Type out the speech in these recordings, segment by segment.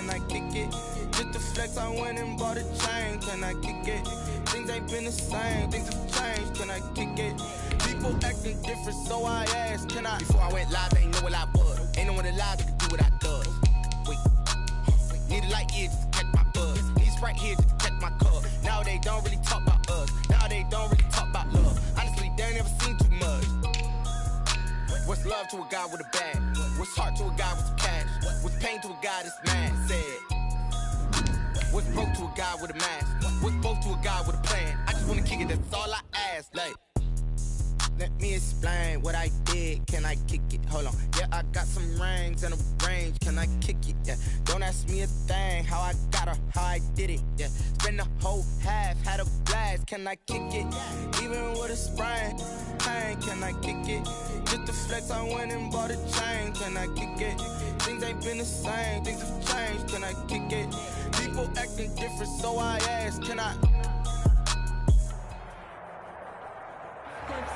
can I kick it? Just to flex, I went and bought a chain, can I kick it? Things ain't been the same, things have changed, can I kick it? People acting different, so I asked, can I? Before I went live, ain't know what I was. Ain't no one alive that could do what I does. Wait, need a light here just to catch my buzz. Need Sprite here just to catch my cup. Now they don't really talk about us. Now they don't really talk about love. Honestly, they ain't never seen too much. What's love to a guy with a bag? What's heart to a guy with some cash? What's pain to a guy that's mad? Said. What's broke to a guy with a mask? What's both to a guy with a plan? I just wanna kick it, that's all I ask. Like, let me explain what I did. Can I kick it? Hold on. Yeah, I got some rings and a range. Can I kick it? Yeah. Don't ask me a thing. How I got her, how I did it. Yeah. Spend the whole half, had a blast. Can I kick it? Even with a sprain, pain. Can I kick it? Just to flex, I went and bought a chain. Can I kick it? Things ain't been the same. Things have changed. Can I kick it? People acting different, so I asked, can I?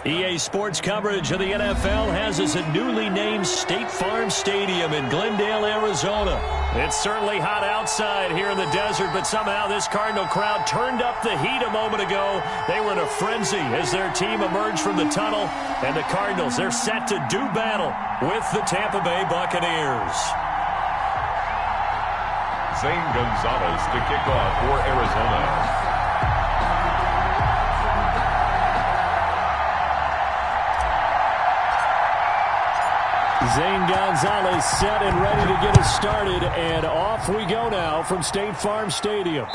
EA Sports coverage of the NFL has us at newly named State Farm Stadium in Glendale, Arizona. It's certainly hot outside here in the desert, but somehow this Cardinal crowd turned up the heat a moment ago. They were in a frenzy as their team emerged from the tunnel, and the Cardinals, they're set to do battle with the Tampa Bay Buccaneers. Zane Gonzalez to kick off for Arizona. Zane Gonzalez set and ready to get us started, and off we go now from State Farm Stadium.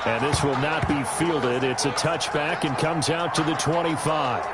And this will not be fielded. It's a touchback and comes out to the 25.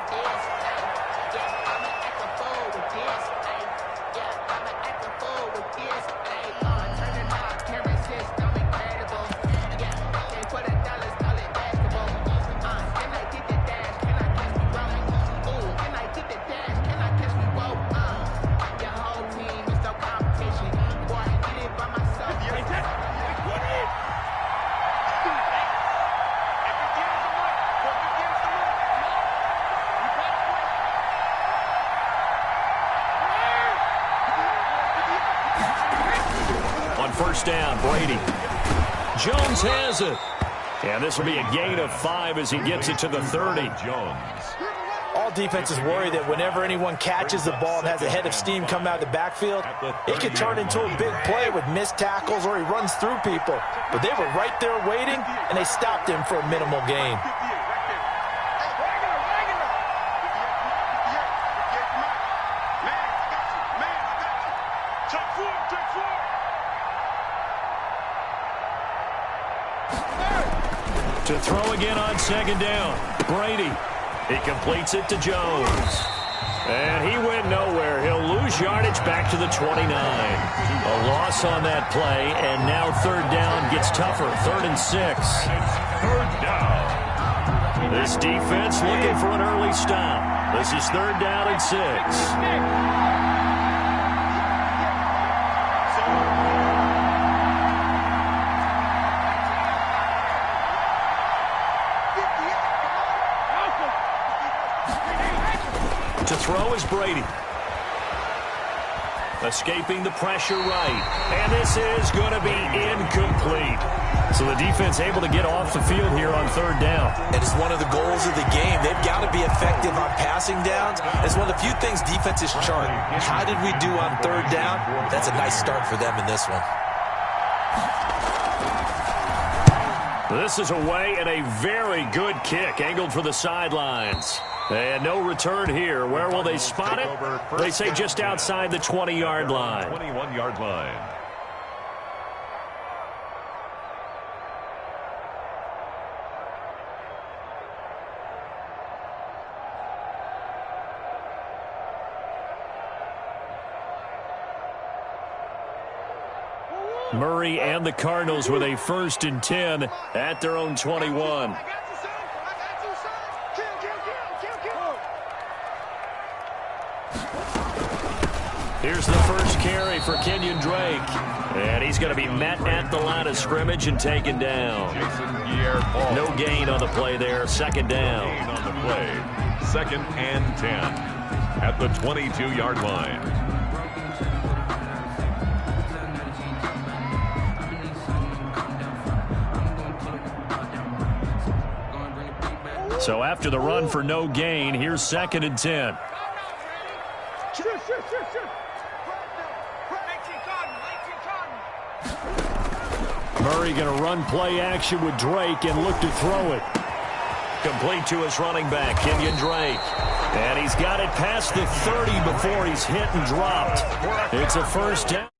First down, Brady. Jones has it. And this will be a gain of 5 as he gets it to the 30. Jones. All defenses worry that whenever anyone catches the ball and has a head of steam come out of the backfield, it can turn into a big play with missed tackles or he runs through people. But they were right there waiting, and they stopped him for a minimal gain. To throw again on second down. Brady. He completes it to Jones. And he went nowhere. He'll lose yardage back to the 29. A loss on that play, and now third down gets tougher. 3rd and 6. Third down. This defense looking for an early stop. This is 3rd down and 6. To throw is Brady. Escaping the pressure right. And this is going to be incomplete. So the defense able to get off the field here on 3rd down. And it's one of the goals of the game. They've got to be effective on passing downs. It's one of the few things defenses chart. How did we do on 3rd down? That's a nice start for them in this one. This is away and a very good kick angled for the sidelines. And no return here. Where will they spot it? They say just outside the 20-yard line. 21-yard line. Murray and the Cardinals with a 1st and 10 at their own 21. Here's the first carry for Kenyon Drake. And he's going to be met at the line of scrimmage and taken down. No gain on the play there. 2nd down. Gain on the play. 2nd and 10 at the 22-yard line. So after the run for no gain, here's 2nd and 10. Murray going to run play action with Drake and look to throw it. Complete to his running back, Kenyon Drake. And he's got it past the 30 before he's hit and dropped. It's a first down.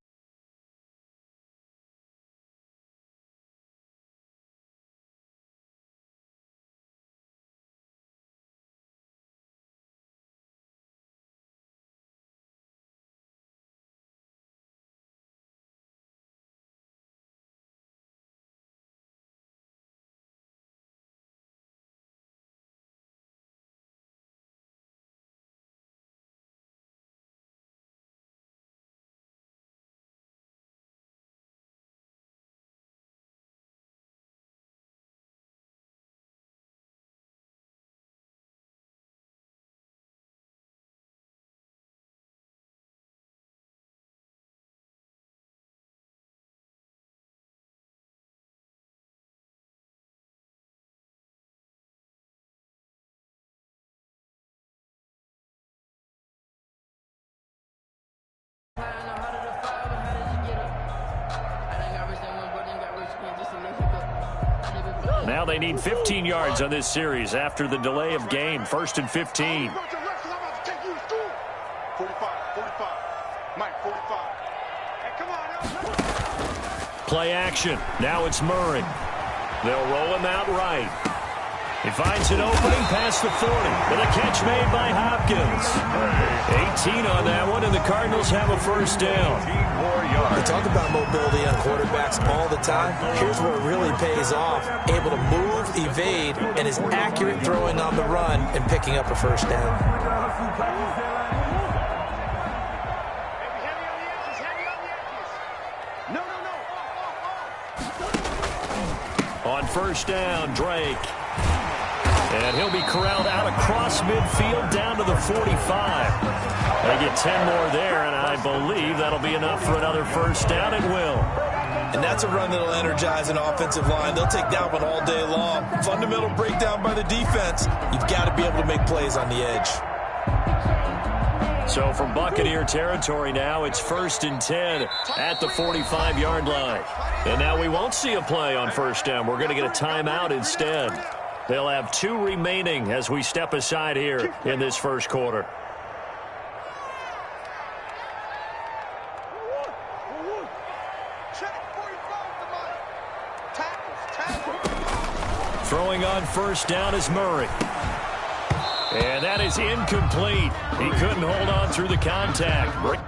Now they need 15 yards on this series after the delay of game. 1st and 15. 45, 45. Mike, 45. Hey, come on. Play action. Now it's Murray. They'll roll him out right. He finds an opening past the 40. And a catch made by Hopkins. 18 on that one, and the Cardinals have a first down. We talk about mobility on quarterbacks all the time. Here's where it really pays off. Able to move, evade, and is accurate throwing on the run and picking up a first down. On first down, Drake. And he'll be corralled out across midfield down to the 45. They get 10 more there, and I believe that'll be enough for another first down. It will. And that's a run that'll energize an offensive line. They'll take that one all day long. Fundamental breakdown by the defense. You've got to be able to make plays on the edge. So from Buccaneer territory now, it's 1st and 10 at the 45-yard line. And now we won't see a play on first down. We're going to get a timeout instead. They'll have 2 remaining as we step aside here in this first quarter. Throwing on first down is Murray. And that is incomplete. He couldn't hold on through the contact.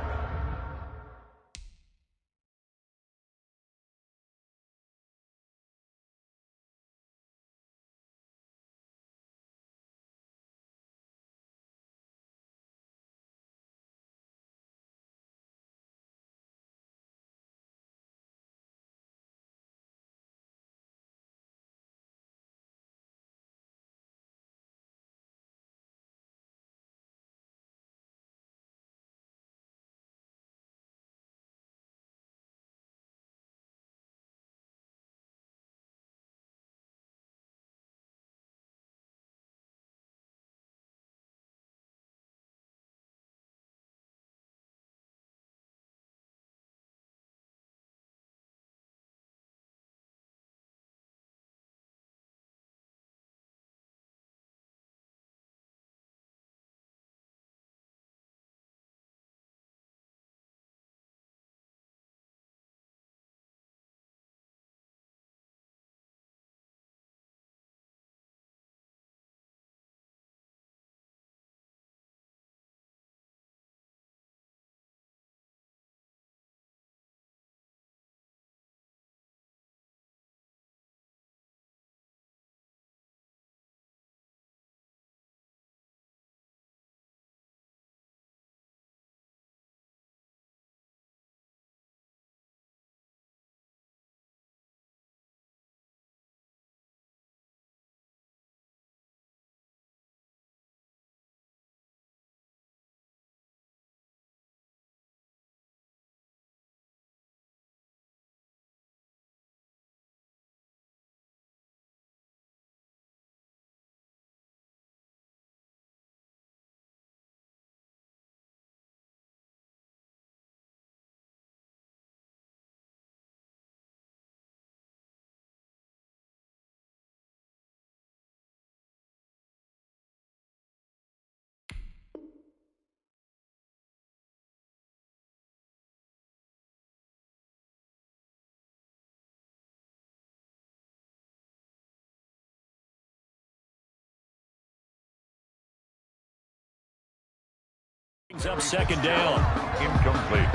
Brings up second down. Incomplete.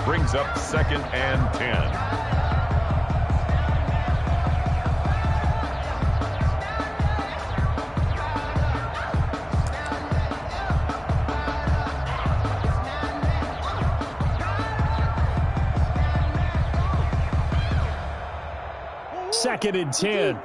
Brings up 2nd and 10. Second and 10.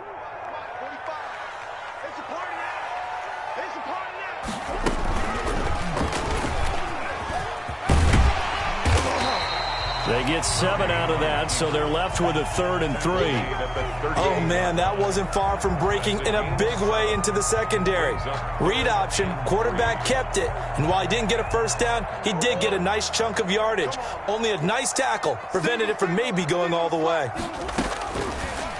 They get 7 out of that, so they're left with a 3rd and 3. Oh, man, that wasn't far from breaking in a big way into the secondary. Read option, quarterback kept it, and while he didn't get a first down, he did get a nice chunk of yardage. Only a nice tackle prevented it from maybe going all the way.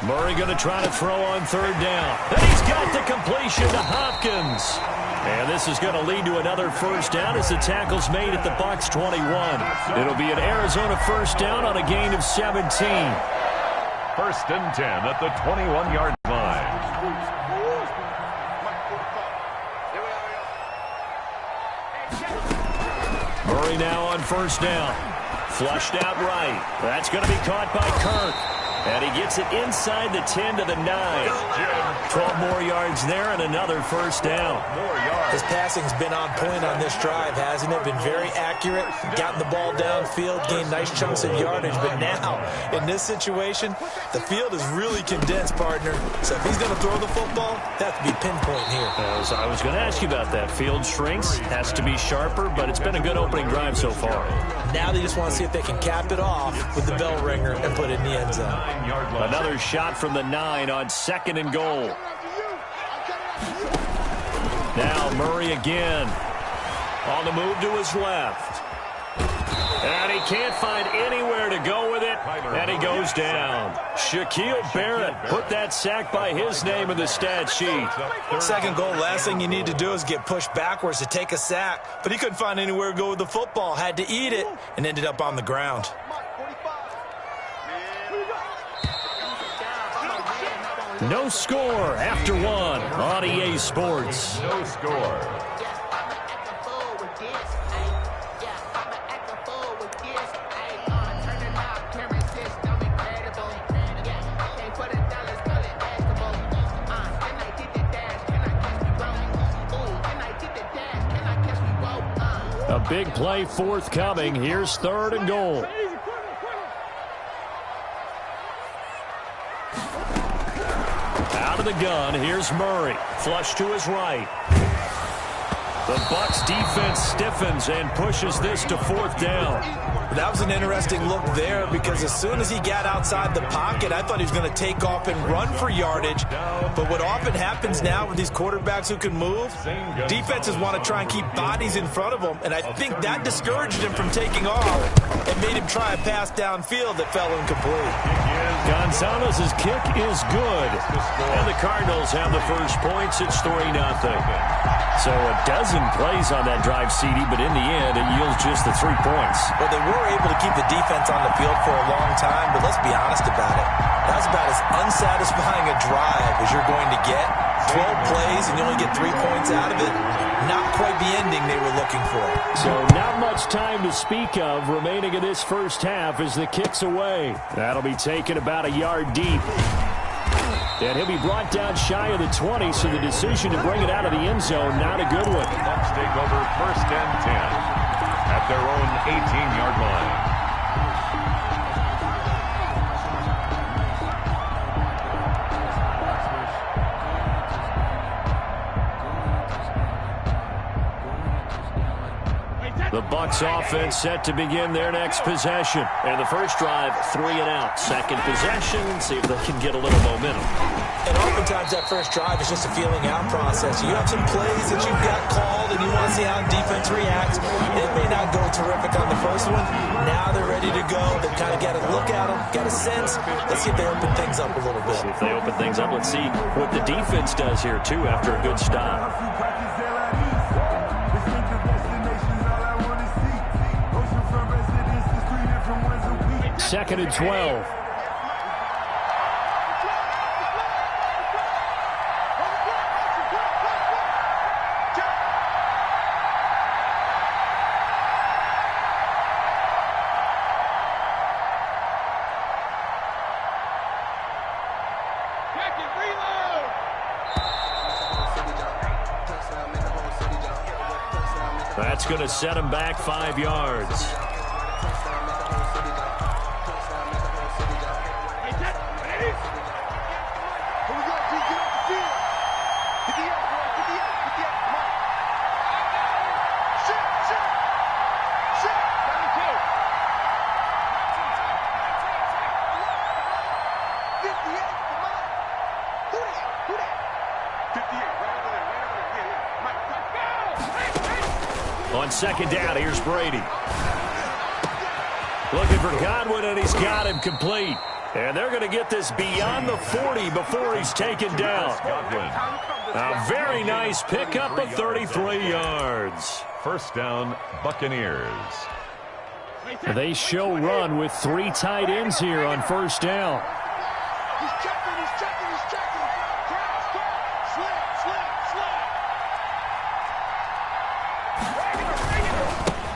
Murray going to try to throw on 3rd down. And he's got the completion to Hopkins. And this is going to lead to another first down as the tackle's made at the Bucs 21. It'll be an Arizona first down on a gain of 17. 1st and 10 at the 21-yard line. Murray now on first down. Flushed out right. That's going to be caught by Kirk. And he gets it inside the 10 to the 9. 12 more yards there and another first down. His passing's been on point on this drive, hasn't it? Been very accurate, gotten the ball downfield, gained nice chunks of yardage. But now, in this situation, the field is really condensed, partner. So if he's going to throw the football, that has to be pinpoint here. I was going to ask you about that. Field shrinks, has to be sharper, but it's been a good opening drive so far. Now they just want to see if they can cap it off with the bell ringer and put it in the end zone. Another shot from the 9 on 2nd and goal. Now Murray again. On the move to his left. And he can't find anywhere to go with it. And he goes down. Shaquille Barrett put that sack by his name in the stat sheet. 2nd goal, last thing you need to do is get pushed backwards to take a sack. But he couldn't find anywhere to go with the football. Had to eat it and ended up on the ground. No score after 1 on EA Sports. No score. A big play forthcoming. Here's 3rd and goal. Out of the gun, here's Murray. Flush to his right. The Bucs defense stiffens and pushes this to 4th down. That was an interesting look there because as soon as he got outside the pocket, I thought he was going to take off and run for yardage. But what often happens now with these quarterbacks who can move, defenses want to try and keep bodies in front of them, and I think that discouraged him from taking off and made him try a pass downfield that fell incomplete. Gonzalez's kick is good. And the Cardinals have the first points. It's 3-0. So a dozen plays on that drive, CD, but in the end, it yields just the 3 points. Well, they were able to keep the defense on the field for a long time, but let's be honest about it. That was about as unsatisfying a drive as you're going to get. 12 plays and you only get 3 points out of it. Not quite the ending they were looking for. So not much time to speak of remaining in this first half as the kick's away. That'll be taken about a yard deep. And he'll be brought down shy of the 20, so the decision to bring it out of the end zone, not a good one. The Bucs take over 1st and 10 at their own 18-yard line. The Bucs offense set to begin their next possession. And the first drive, 3 and out. Second possession, see if they can get a little momentum. And oftentimes that first drive is just a feeling out process. You have some plays that you've got called and you want to see how defense reacts. It may not go terrific on the first one. Now they're ready to go. They've kind of got to look at them, got a sense. Let's see if they open things up a little bit. See if they open things up. Let's see what the defense does here, too, after a good stop. 2nd and 12. That's going to set him back 5 yards. On second down, here's Brady. Looking for Godwin, and he's got him complete. And they're going to get this beyond the 40 before he's taken down. A very nice pickup of 33 yards. First down, Buccaneers. They show run with 3 tight ends here on first down. He's checking, he's checking, he's checking.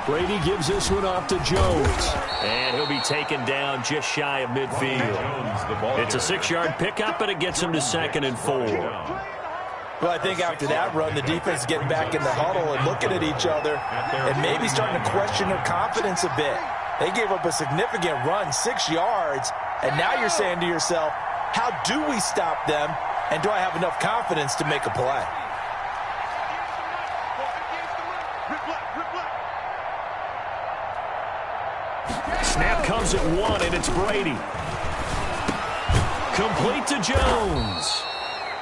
Brady gives this one off to Jones. And he'll be taken down just shy of midfield. It's a 6-yard pickup, but it gets him to 2nd and 4. Well, I think after that run, the defense is getting back in the huddle and looking at each other and maybe starting to question their confidence a bit. They gave up a significant run, 6 yards, and now you're saying to yourself, how do we stop them, and do I have enough confidence to make a play? Snap comes at 1, and it's Brady. Complete to Jones.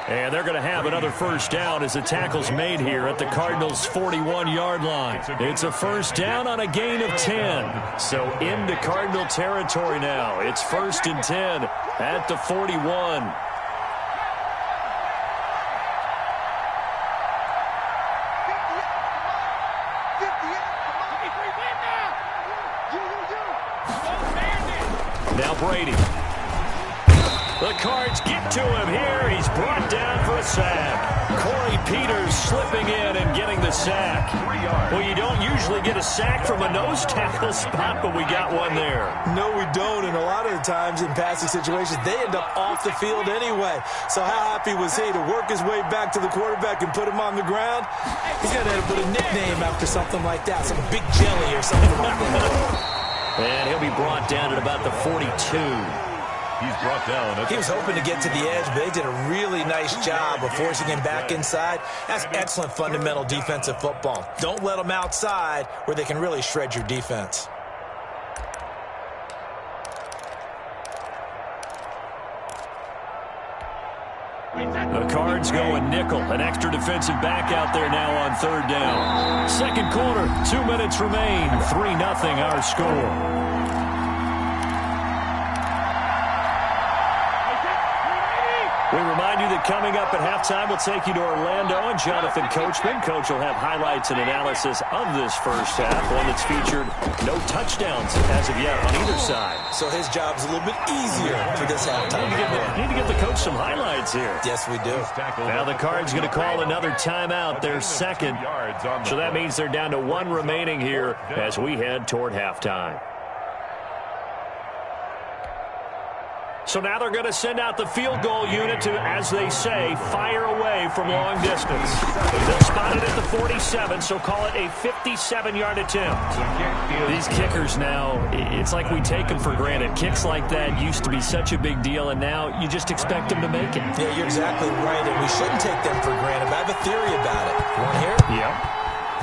And they're going to have another first down as the tackle's made here at the Cardinals' 41-yard line. It's a first down on a gain of 10. So into Cardinal territory now. It's 1st and 10 at the 41. Now Brady. The Cards get to him here. He's brought down for a sack. Corey Peters slipping in and getting the sack. Well, you don't usually get a sack from a nose tackle spot, but we got one there. No, we don't, and a lot of the times in passing situations, they end up off the field anyway. So how happy was he to work his way back to the quarterback and put him on the ground? He's got to put a nickname after something like that, some Big Jelly or something like that. And he'll be brought down at about the 42. He's brought down. He was hoping to get to the edge, but they did a really nice job of forcing him back inside. That's excellent fundamental defensive football. Don't let them outside where they can really shred your defense. The Cards going nickel. An extra defensive back out there now on 3rd down. Second quarter, 2 minutes remain. 3-0 our score. We remind you that coming up at halftime, we'll take you to Orlando and Jonathan Coachman. Coach will have highlights and analysis of this first half, one that's featured no touchdowns as of yet on either side. So his job's a little bit easier for this halftime. Need to give the coach some highlights here. Yes, we do. Now the Cards going to call another timeout, their second. So that means they're down to 1 remaining here as we head toward halftime. So now they're going to send out the field goal unit to, as they say, fire away from long distance. They'll spot it at the 47, so call it a 57-yard attempt. These kickers now, it's like we take them for granted. Kicks like that used to be such a big deal, and now you just expect them to make it. Yeah, you're exactly right, and we shouldn't take them for granted, but I have a theory about it. You want to hear it? Yep.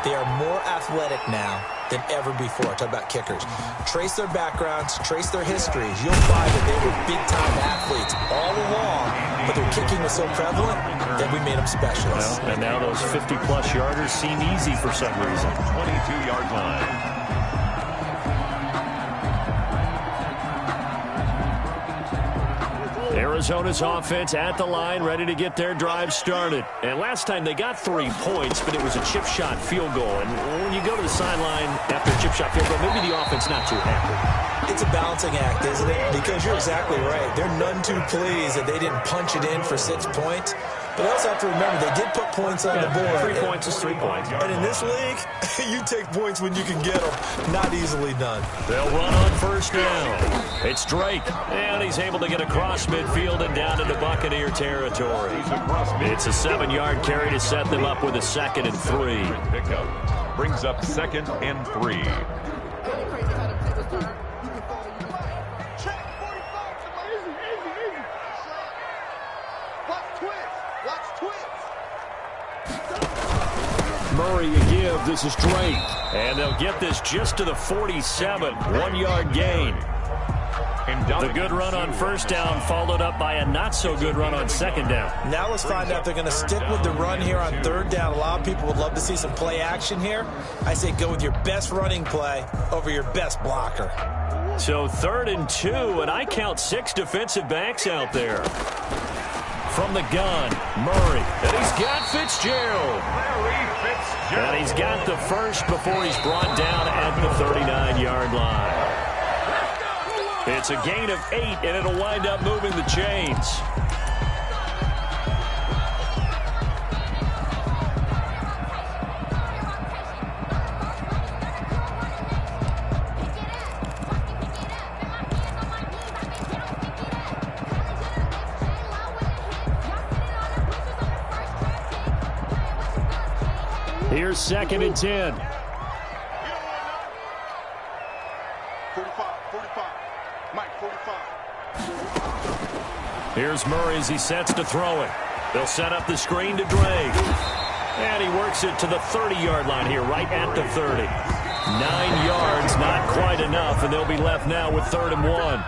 They are more athletic now than ever before. Talk about kickers. Trace their backgrounds, trace their histories. You'll find that they were big-time athletes all along, but their kicking was so prevalent that we made them specialists. Well, and now those 50-plus yarders seem easy for some reason. 22-yard line. Arizona's offense at the line, ready to get their drive started. And last time they got 3 points, but it was a chip shot field goal. And when you go to the sideline after a chip shot field goal, maybe the offense not too happy. It's a balancing act, isn't it? Because you're exactly right. They're none too pleased that they didn't punch it in for 6 points. But I also have to remember, they did put points on the board. 3 points is 3 points. And in this league, you take points when you can get them. Not easily done. They'll run on first down. It's Drake. And he's able to get across midfield and down into Buccaneer territory. It's a 7-yard carry to set them up with a 2nd and 3. Brings up 2nd and 3. Check 45. Easy. Watch twins. Murray a give. This is Drake. And they'll get this just to the 47. 1-yard gain. The good run on first down followed up by a not-so-good run on second down. Now let's find out if they're going to stick with the run here on third down. A lot of people would love to see some play action here. I say go with your best running play over your best blocker. So 3rd and 2, and I count 6 defensive backs out there. From the gun, Murray. And he's got Fitzgerald. And he's got the first before he's brought down at the 39-yard line. It's a gain of 8, and it'll wind up moving the chains. Here's 2nd and 10. 45. Mike, 45. Here's Murray as he sets to throw it. They'll set up the screen to Drake. And he works it to the 30-yard line here, right at the 30. 9 yards, not quite enough, and they'll be left now with 3rd and 1.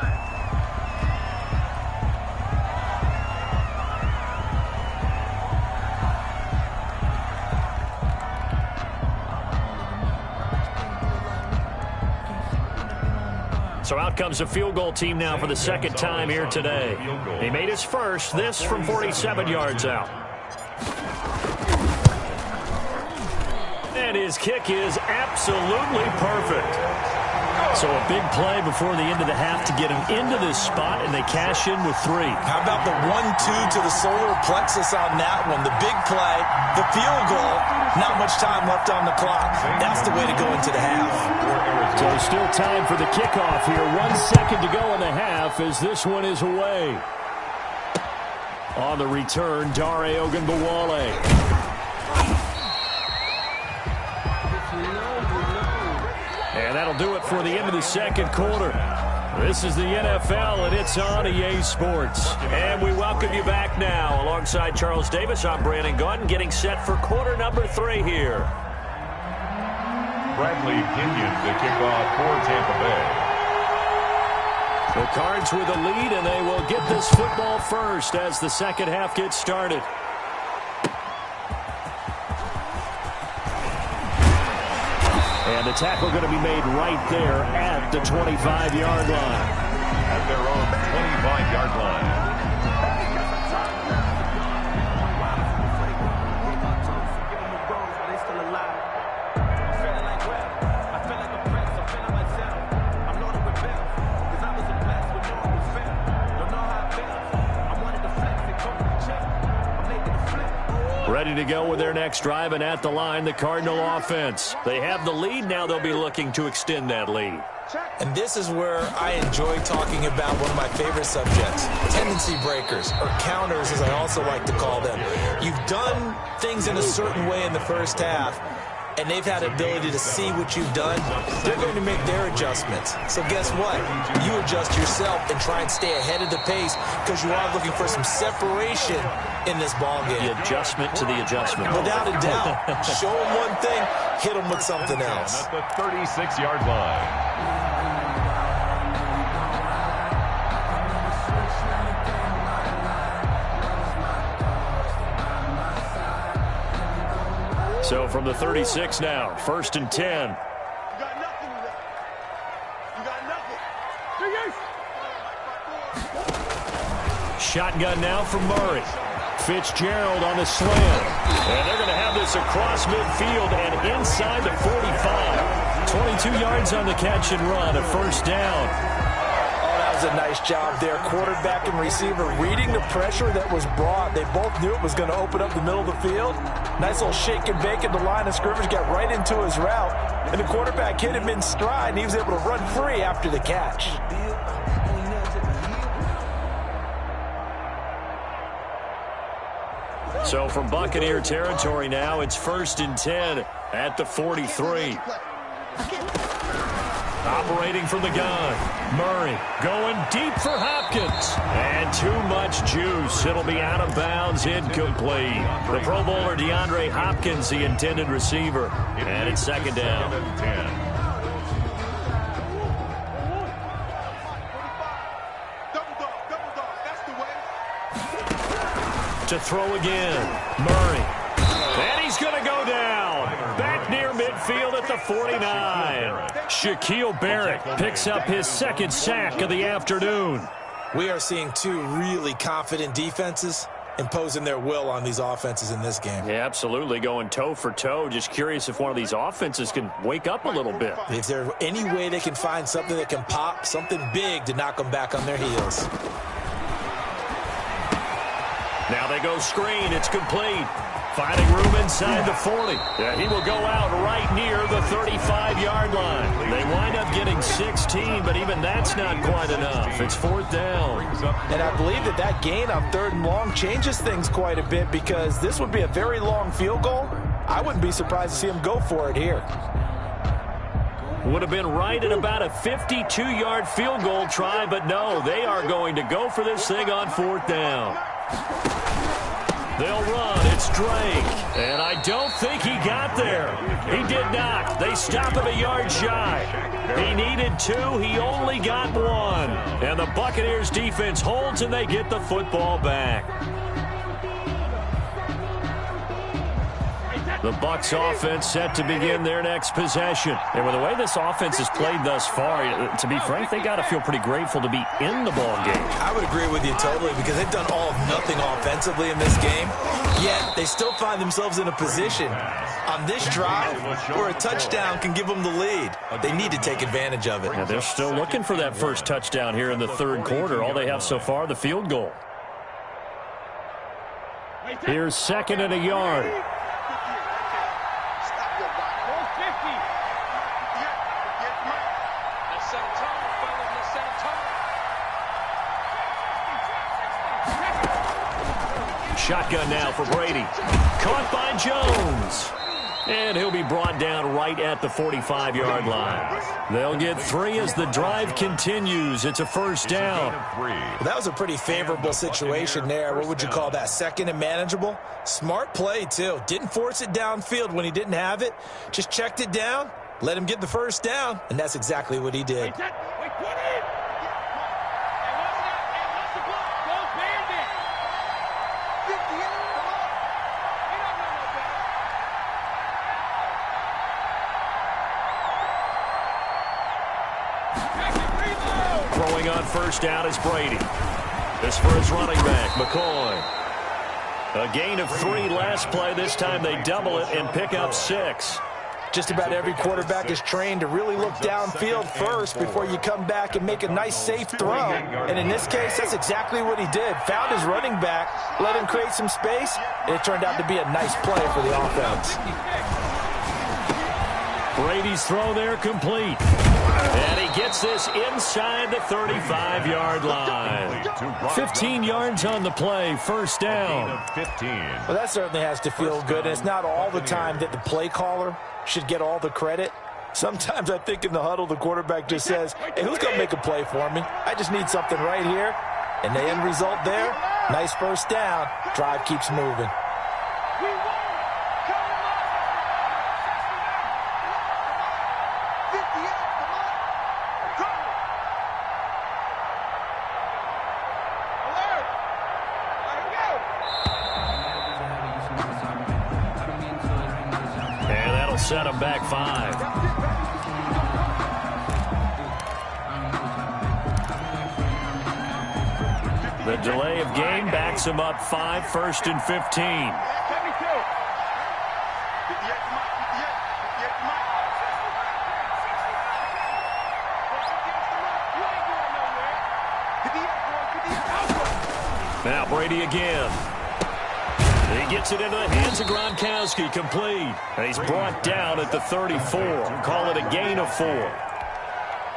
So out comes a field goal team now for the 2nd time here today. He made his first, this from 47 yards out. And his kick is absolutely perfect. So a big play before the end of the half to get him into this spot, and they cash in with 3. How about the 1-2 to the solar plexus on that one? The big play, the field goal, not much time left on the clock. That's the way to go into the half. So still time for the kickoff here. 1 second to go in the half as this one is away. On the return, Dare Ogunbowale. And that'll do it for the end of the 2nd quarter. This is the NFL, and it's on EA Sports. And we welcome you back now. Alongside Charles Davis, I'm Brandon Gaudin, getting set for quarter number 3 here. Bradley Pinion to kick off for Tampa Bay. The Cards with a lead, and they will get this football first as the second half gets started. And the tackle going to be made right there at the 25-yard line. At their own 25-yard line. Ready to go with their next drive, and at the line, the Cardinal offense. They have the lead. Now they'll be looking to extend that lead. And this is where I enjoy talking about one of my favorite subjects, tendency breakers, or counters as I also like to call them. You've done things in a certain way in the first half, and they've had ability to see what you've done. They're going to make their adjustments. So guess what? You adjust yourself and try and stay ahead of the pace because you are looking for some separation in this ball game. The adjustment to the adjustment. Without a doubt. Show them one thing, hit them with something else. At the 36-yard line. So from the 36 now, 1st and 10. You got nothing left. You got nothing. Shotgun now from Murray. Fitzgerald on the slant. And they're going to have this across midfield and inside the 45. 22 yards on the catch and run, a first down. That was a nice job there. Quarterback and receiver reading the pressure that was brought. They both knew it was going to open up the middle of the field. Nice little shake and bake at the line of scrimmage, got right into his route. And the quarterback hit him in stride, and he was able to run free after the catch. So from Buccaneer territory now, it's 1st and 10 at the 43. Operating from the gun, Murray going deep for Hopkins. And too much juice. It'll be out of bounds, incomplete. The Pro Bowler DeAndre Hopkins, the intended receiver. And it's 2nd down. To throw again, Murray. And he's going to go down. Back near midfield at the 49. Shaquille Barrett picks up his 2nd sack of the afternoon. We are seeing two really confident defenses imposing their will on these offenses in this game. Yeah, absolutely, going toe for toe. Just curious if one of these offenses can wake up a little bit. Is there any way they can find something that can pop, something big to knock them back on their heels? Now they go screen. It's complete. Finding room inside the 40. Yeah, he will go out right near the 35-yard line. They wind up getting 16, but even that's not quite enough. It's 4th down. And I believe that gain on 3rd and long changes things quite a bit, because this would be a very long field goal. I wouldn't be surprised to see him go for it here. Would have been right at about a 52-yard field goal try, but no, they are going to go for this thing on 4th down. They'll run. It's Drake. And I don't think he got there. He did not. They stop him a yard shy. He needed 2. He only got 1. And the Buccaneers defense holds, and they get the football back. The Bucs offense set to begin their next possession. And with the way this offense has played thus far, to be frank, they got to feel pretty grateful to be in the ball game. I would agree with you totally, because they've done all of nothing offensively in this game, yet they still find themselves in a position on this drive where a touchdown can give them the lead. They need to take advantage of it. Yeah, they're still looking for that first touchdown here in the 3rd quarter. All they have so far, the field goal. Here's 2nd and a yard. Shotgun now for Brady. Caught by Jones. And he'll be brought down right at the 45-yard line. They'll get 3 as the drive continues. It's a 1st down. Well, that was a pretty favorable situation there. What would you call that? 2nd and manageable? Smart play, too. Didn't force it downfield when he didn't have it. Just checked it down, let him get the 1st down, and that's exactly what he did. Throwing on 1st down is Brady. This for his running back, McCoy. A gain of 3 last play. This time they double it and pick up 6. Just about every quarterback is trained to really look downfield first before you come back and make a nice, safe throw. And in this case, that's exactly what he did. Found his running back, let him create some space, and it turned out to be a nice play for the offense. Brady's throw there complete. And he gets this inside the 35-yard line. 15 yards on the play, 1st down. Well, that certainly has to feel good. And it's not all the time that the play caller should get all the credit. Sometimes I think in the huddle, the quarterback just says, hey, who's going to make a play for me? I just need something right here. And the end result there, nice 1st down. Drive keeps moving. Set him back 5. The delay of game backs him up 5, 1st and 15. Now Brady again. He gets it into the hands of Gronkowski, complete. And he's brought down at the 34. Call it a gain of 4.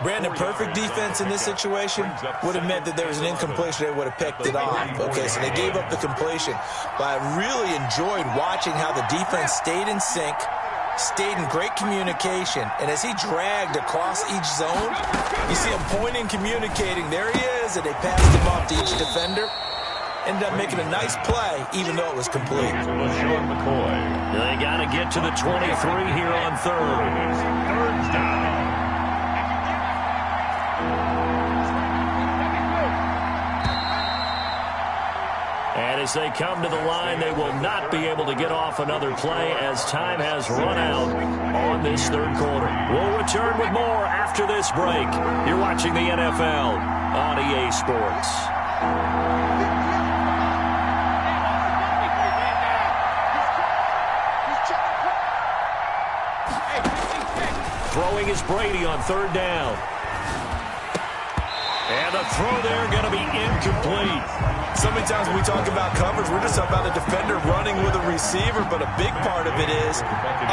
Brandon, perfect defense in this situation would have meant that there was an incompletion. They would have picked it off. Okay, so they gave up the completion. But I really enjoyed watching how the defense stayed in sync, stayed in great communication. And as he dragged across each zone, you see him pointing, communicating. There he is, and they passed him off to each defender. Ended up making a nice play, even though it was complete. They got to get to the 23 here on third. Third down. And as they come to the line, they will not be able to get off another play as time has run out on this third quarter. We'll return with more after this break. You're watching the NFL on EA Sports. Throwing is Brady on third down. And the throw there going to be incomplete. So many times when we talk about coverage, we're just about a defender running with a receiver, but a big part of it is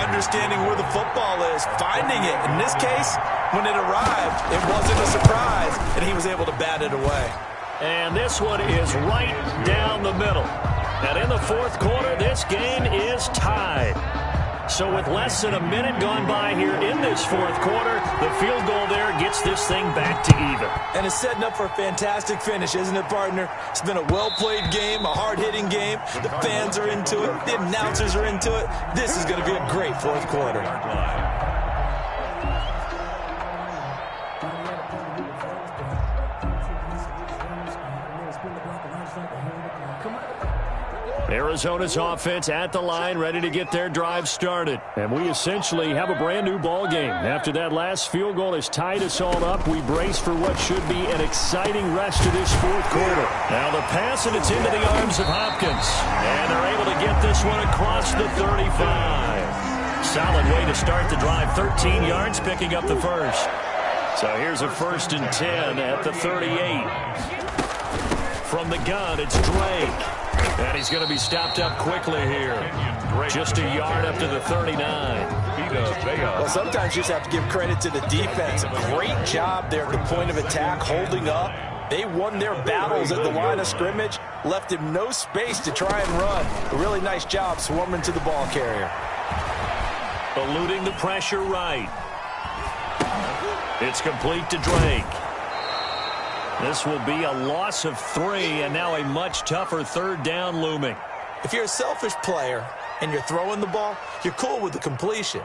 understanding where the football is, finding it. In this case, when it arrived, it wasn't a surprise, and he was able to bat it away. And this one is right down the middle. And in the fourth quarter, this game is tied. So with less than a minute gone by here in this fourth quarter, the field goal there gets this thing back to even. And it's setting up for a fantastic finish, isn't it, partner? It's been a well-played game, a hard-hitting game. The fans are into it. The announcers are into it. This is going to be a great fourth quarter. Arizona's offense at the line, ready to get their drive started. And we essentially have a brand new ball game. After that last field goal has tied us all up, we brace for what should be an exciting rest of this fourth quarter. Now the pass, and it's into the arms of Hopkins. And they're able to get this one across the 35. Solid way to start the drive. 13 yards, picking up the first. So here's a 1st and 10 at the 38. From the gun, it's Drake. And he's going to be stopped up quickly here. Just a yard up to the 39. Well, sometimes you just have to give credit to the defense. A great job there at the point of attack, holding up. They won their battles at the line of scrimmage, left him no space to try and run. A really nice job swarming to the ball carrier. Eluding the pressure right. It's complete to Drake. This will be a loss of 3, and now a much tougher third down looming. If you're a selfish player and you're throwing the ball, you're cool with the completion.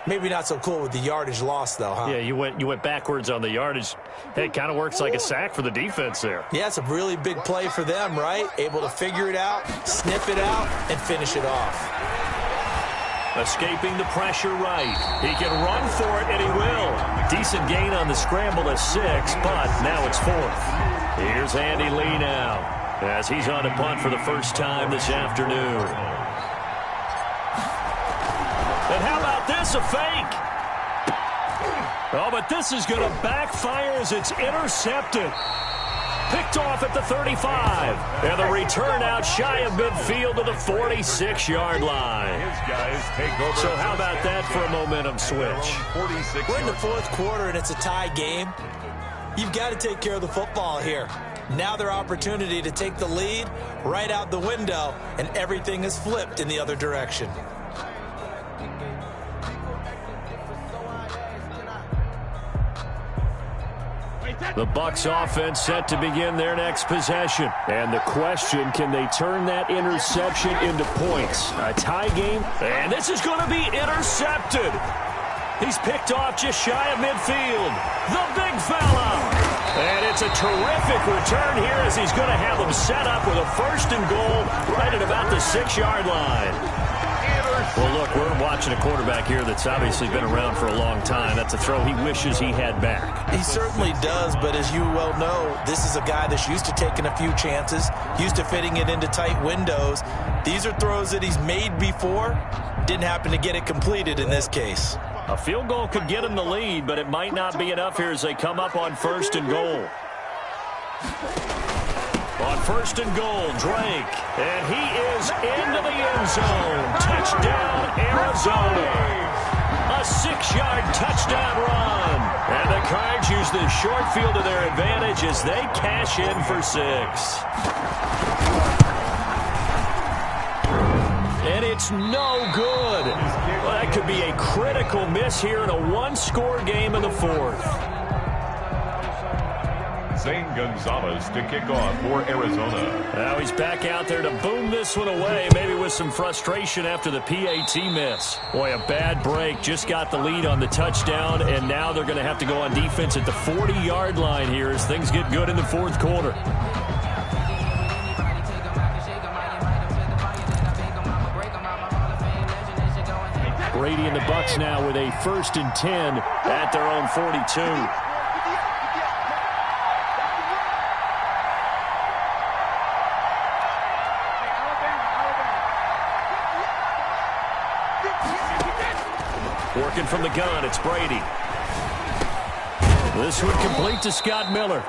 Maybe not so cool with the yardage loss, though, huh? Yeah, you went backwards on the yardage. Hey, it kind of works like a sack for the defense there. Yeah, it's a really big play for them, right? Able to figure it out, sniff it out, and finish it off. Escaping the pressure right. He can run for it, and he will. Decent gain on the scramble at 6, but now it's 4th. Here's Andy Lee now, as he's on to punt for the first time this afternoon. And how about this, a fake? Oh, but this is going to backfire as it's intercepted. Picked off at the 35. And the return out shy of midfield to the 46-yard line. So how about that for a momentum switch? We're in the fourth quarter, and it's a tie game. You've got to take care of the football here. Now their opportunity to take the lead right out the window, and everything is flipped in the other direction. The Bucs offense set to begin their next possession. And the question, can they turn that interception into points? A tie game, and this is going to be intercepted. He's picked off just shy of midfield. The big fella. And it's a terrific return here as he's going to have them set up with a 1st and goal right at about the 6-yard line. Well, look, we're watching a quarterback here that's obviously been around for a long time. That's a throw he wishes he had back. He certainly does, but as you well know, this is a guy that's used to taking a few chances, used to fitting it into tight windows. These are throws that he's made before. Didn't happen to get it completed in this case. A field goal could get him the lead, but it might not be enough here as they come up on 1st and goal. On 1st and goal, Drake. And he is into the end zone. Touchdown, Arizona. A 6-yard touchdown run. And the Cards use the short field to their advantage as they cash in for 6. And it's no good. Well, that could be a critical miss here in a one-score game in the 4th. Zane Gonzalez to kick off for Arizona. Now he's back out there to boom this one away, maybe with some frustration after the PAT miss. Boy, a bad break. Just got the lead on the touchdown, and now they're going to have to go on defense at the 40-yard line here as things get good in the 4th quarter. Brady and the Bucs now with a 1st and 10 at their own 42. Working from the gun, it's Brady. This one complete to Scott Miller.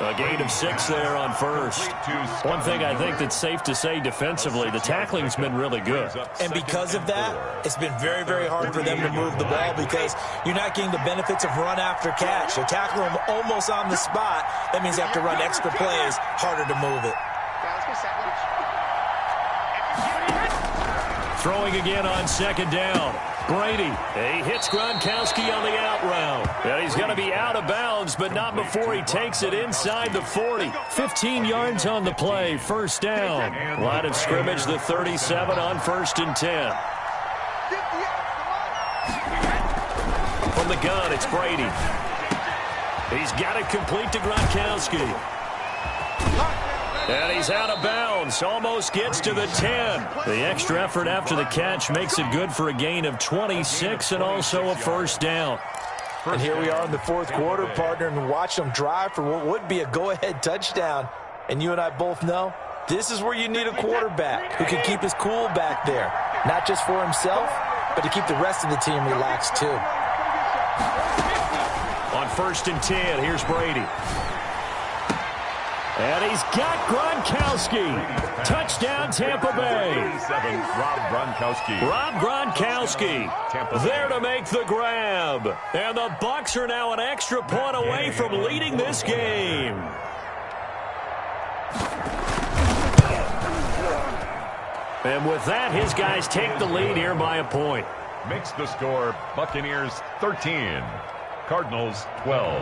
A gain of 6 there on 1st. One thing I think that's safe to say defensively, the tackling's been really good. And because of that, it's been very, very hard for them to move the ball because you're not getting the benefits of run after catch. They're tackling them almost on the spot. That means they have to run extra plays, harder to move it. Throwing again on 2nd down. Brady, he hits Gronkowski on the out route. And he's going to be out of bounds, but not before he takes it inside the 40. 15 yards on the play, 1st down. Line of scrimmage, the 37 on 1st and 10. From the gun, it's Brady. He's got it complete to Gronkowski. And he's out of bounds. Almost gets to the 10. The extra effort after the catch makes it good for a gain of 26 and also a 1st down. And here we are in the 4th quarter, partner, and watch them drive for what would be a go-ahead touchdown. And you and I both know this is where you need a quarterback who can keep his cool back there. Not just for himself, but to keep the rest of the team relaxed too. On 1st and 10, here's Brady. And he's got Gronkowski. Touchdown, Tampa Bay. Rob Gronkowski there to make the grab. And the Bucs are now an extra point away from leading this game. And with that, his guys take the lead here by a point. Makes the score Buccaneers 13, Cardinals 12.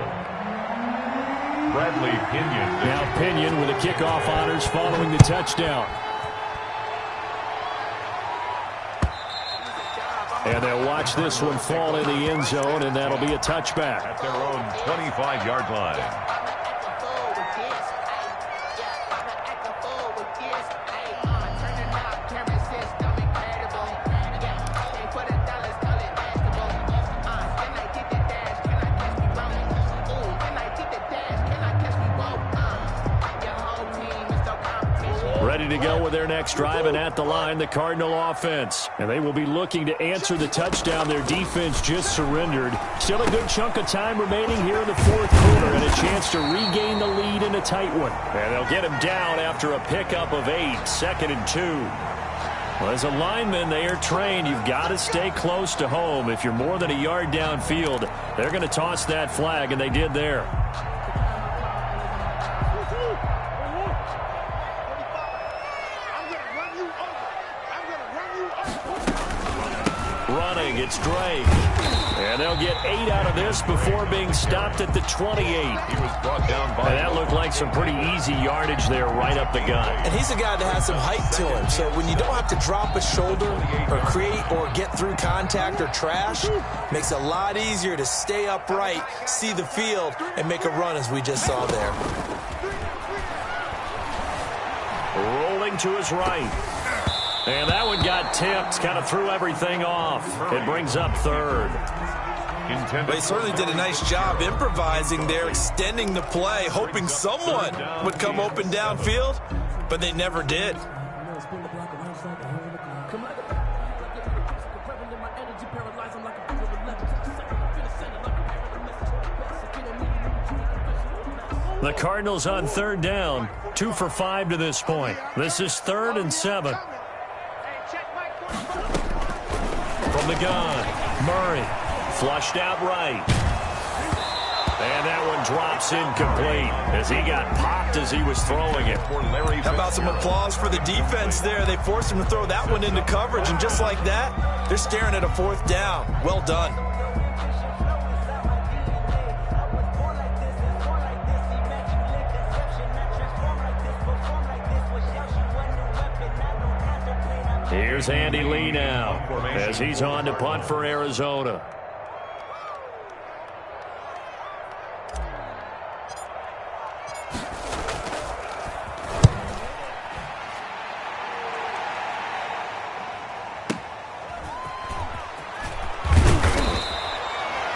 Bradley Pinion. Now Pinion with the kickoff honors following the touchdown. And they'll watch this one fall in the end zone, and that'll be a touchback. At their own 25-yard line. Ready to go with their next drive, and at the line, the Cardinal offense. And they will be looking to answer the touchdown their defense just surrendered. Still a good chunk of time remaining here in the 4th quarter, and a chance to regain the lead in a tight one. And they'll get him down after a pickup of 8, 2nd and 2. Well, as a lineman, they are trained. You've got to stay close to home. If you're more than a yard downfield, they're going to toss that flag, and they did there. Running, it's Drake. And they'll get 8 out of this before being stopped at the 28. He was brought down by. And that looked like some pretty easy yardage there right up the gut. And he's a guy that has some height to him. So when you don't have to drop a shoulder or create or get through contact or trash, makes it a lot easier to stay upright, see the field, and make a run as we just saw there. Rolling to his right. And that one got tipped, kind of threw everything off. It brings up 3rd. They certainly did a nice job improvising there, extending the play, hoping someone would come open downfield, but they never did. The Cardinals on 3rd down, 2 for 5 to this point. This is 3rd and 7. From the gun, Murray, flushed out right. And that one drops incomplete as he got popped as he was throwing it. How about some applause for the defense there? They forced him to throw that one into coverage, and just like that, they're staring at a 4th down. Well done. Here's Andy Lee now as he's on to punt for Arizona.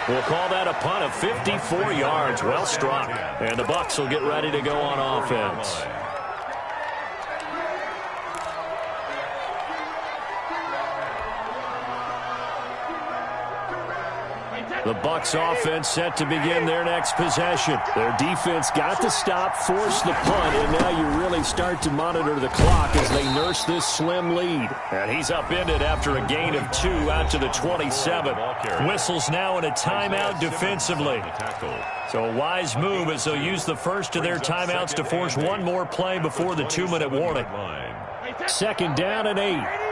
We'll call that a punt of 54 yards. Well struck. And the Bucs will get ready to go on offense. The Bucs offense set to begin their next possession. Their defense got to stop, force the punt, and now you really start to monitor the clock as they nurse this slim lead. And he's upended after a gain of 2 out to the 27. Whistles now in a timeout defensively. So a wise move as they'll use the first of their timeouts to force one more play before the 2-minute warning. 2nd down and 8.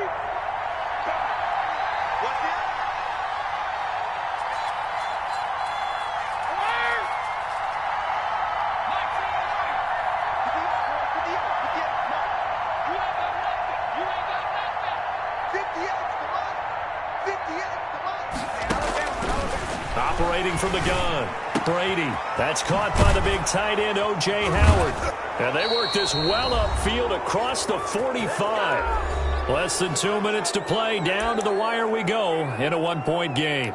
Operating from the gun, Brady. That's caught by the big tight end, O.J. Howard. And they work this well upfield across the 45. Less than 2 minutes to play. Down to the wire we go in a 1-point game.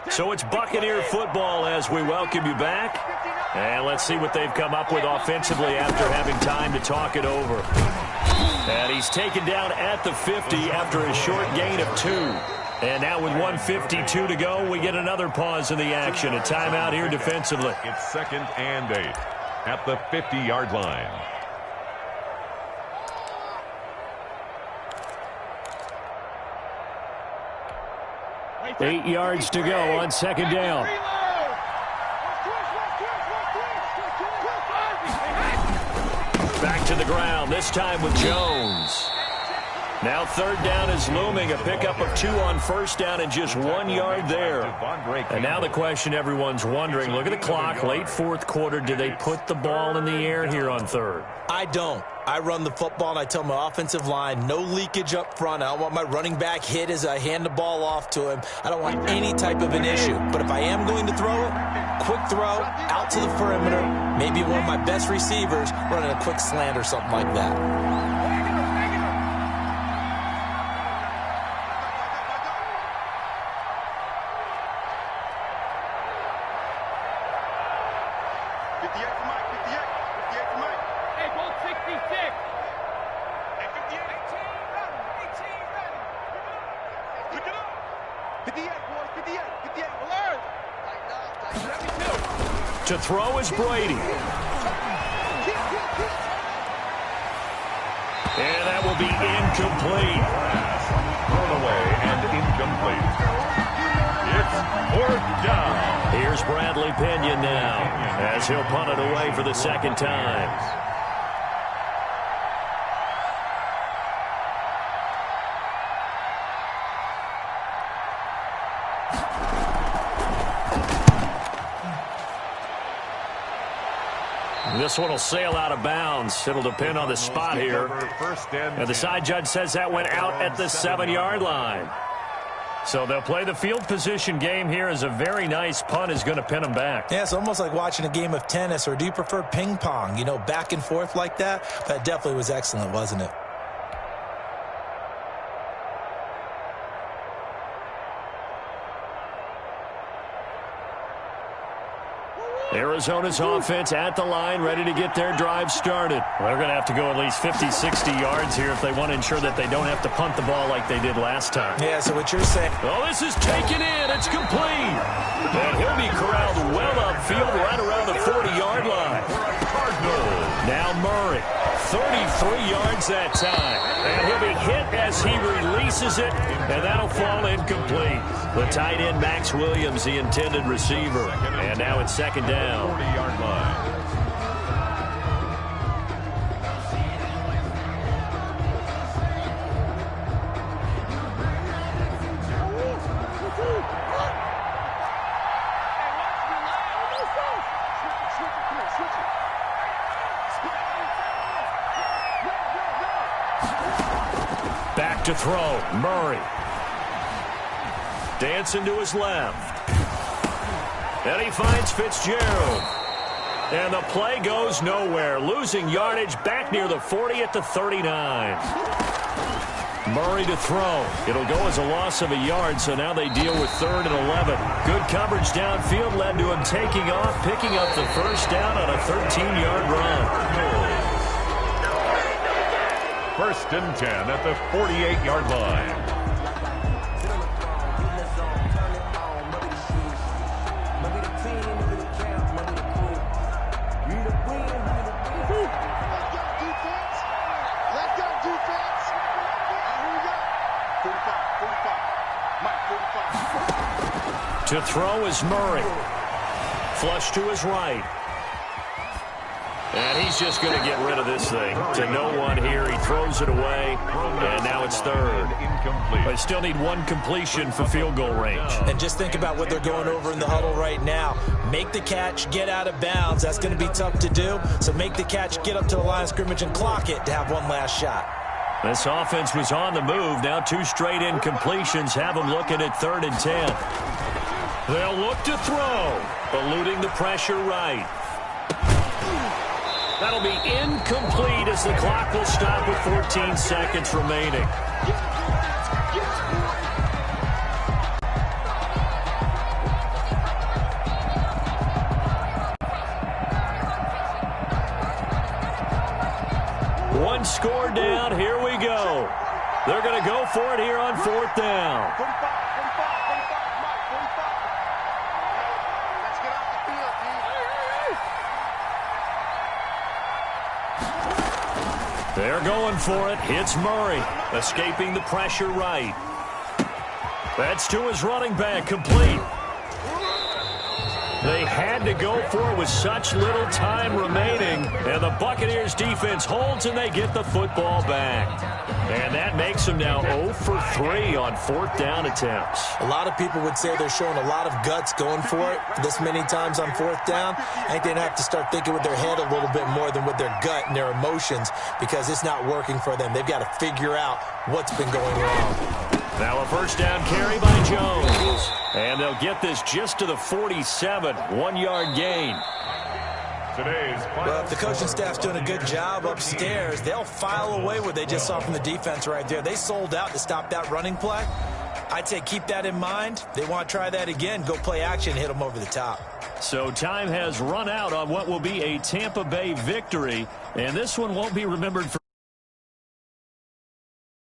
So it's Buccaneer football as we welcome you back. And let's see what they've come up with offensively after having time to talk it over. And he's taken down at the 50 after a short gain of 2. And now with 1:52 to go, we get another pause in the action. A timeout here defensively. It's 2nd and 8 at the 50-yard line. Eight yards to go on 2nd down. Back to the ground, this time with Jones. Now 3rd down is looming, a pickup of 2 on 1st down and just 1 yard there. And now the question everyone's wondering, look at the clock, late 4th quarter, do they put the ball in the air here on 3rd? I don't. I run the football, and I tell my offensive line, no leakage up front. I don't want my running back hit as I hand the ball off to him. I don't want any type of an issue. But if I am going to throw it, quick throw, out to the perimeter, maybe one of my best receivers running a quick slant or something like that. To throw is Brady. And that will be incomplete. Thrown away and incomplete. It's 4th down. Here's Bradley Pinion now as he'll punt it away for the 2nd time. This one will sail out of bounds. It'll depend on the spot here. And the side judge says that went out at the 7-yard line. So they'll play the field position game here as a very nice punt is going to pin them back. Yeah, it's almost like watching a game of tennis, or do you prefer ping pong? You know, back and forth like that? That definitely was excellent, wasn't it? Arizona's offense at the line, ready to get their drive started. They're going to have to go at least 50, 60 yards here if they want to ensure that they don't have to punt the ball like they did last time. Yeah, so what you're saying... Oh, this is taken in. It's complete. And he'll be corralled well upfield right around the 40-yard line. Now Murray, 35 3 yards that time. And he'll be hit as he releases it, and that'll fall incomplete. The tight end, Max Williams, the intended receiver. And now it's second down. 40-yard line. Back to throw, Murray. Dancing to his left. And he finds Fitzgerald. And the play goes nowhere. Losing yardage back near the 40 at the 39. Murray to throw. It'll go as a loss of a yard, so now they deal with 3rd and 11. Good coverage downfield led to him taking off, picking up the first down on a 13-yard run. 1st and 10 at the 48-yard line. Let go defense. Here we go. 45. Mike, 45. To throw is Murray. Flush to his right. And he's just going to get rid of this thing. To no one here. He throws it away. And now it's 3rd. Incomplete. They still need 1 completion for field goal range. And just think about what they're going over in the huddle right now. Make the catch, get out of bounds. That's going to be tough to do. So make the catch, get up to the line of scrimmage, and clock it to have one last shot. This offense was on the move. Now 2 straight incompletions have them looking at 3rd and 10. They'll look to throw. Eluding the pressure right. That'll be incomplete as the clock will stop with 14 seconds remaining. One score down. Here we go. They're going to go for it here on 4th down. 45, 45, 45, Mike, 45. Let's get off the field, D. They're going for it. It's Murray, escaping the pressure right. That's to his running back, complete. They had to go for it with such little time remaining, and the Buccaneers defense holds, and they get the football back. And that makes them now 0 for 3 on 4th down attempts. A lot of people would say they're showing a lot of guts going for it this many times on 4th down. I think they'd have to start thinking with their head a little bit more than with their gut and their emotions, because it's not working for them. They've got to figure out what's been going wrong. Now a first down carry by Jones. And they'll get this just to the 47, 1-yard gain. Well, if the coaching staff's doing a good job upstairs, they'll file away what they just saw from the defense right there. They sold out to stop that running play. I'd say keep that in mind. They want to try that again. Go play action, hit them over the top. So time has run out on what will be a Tampa Bay victory, and this one won't be remembered for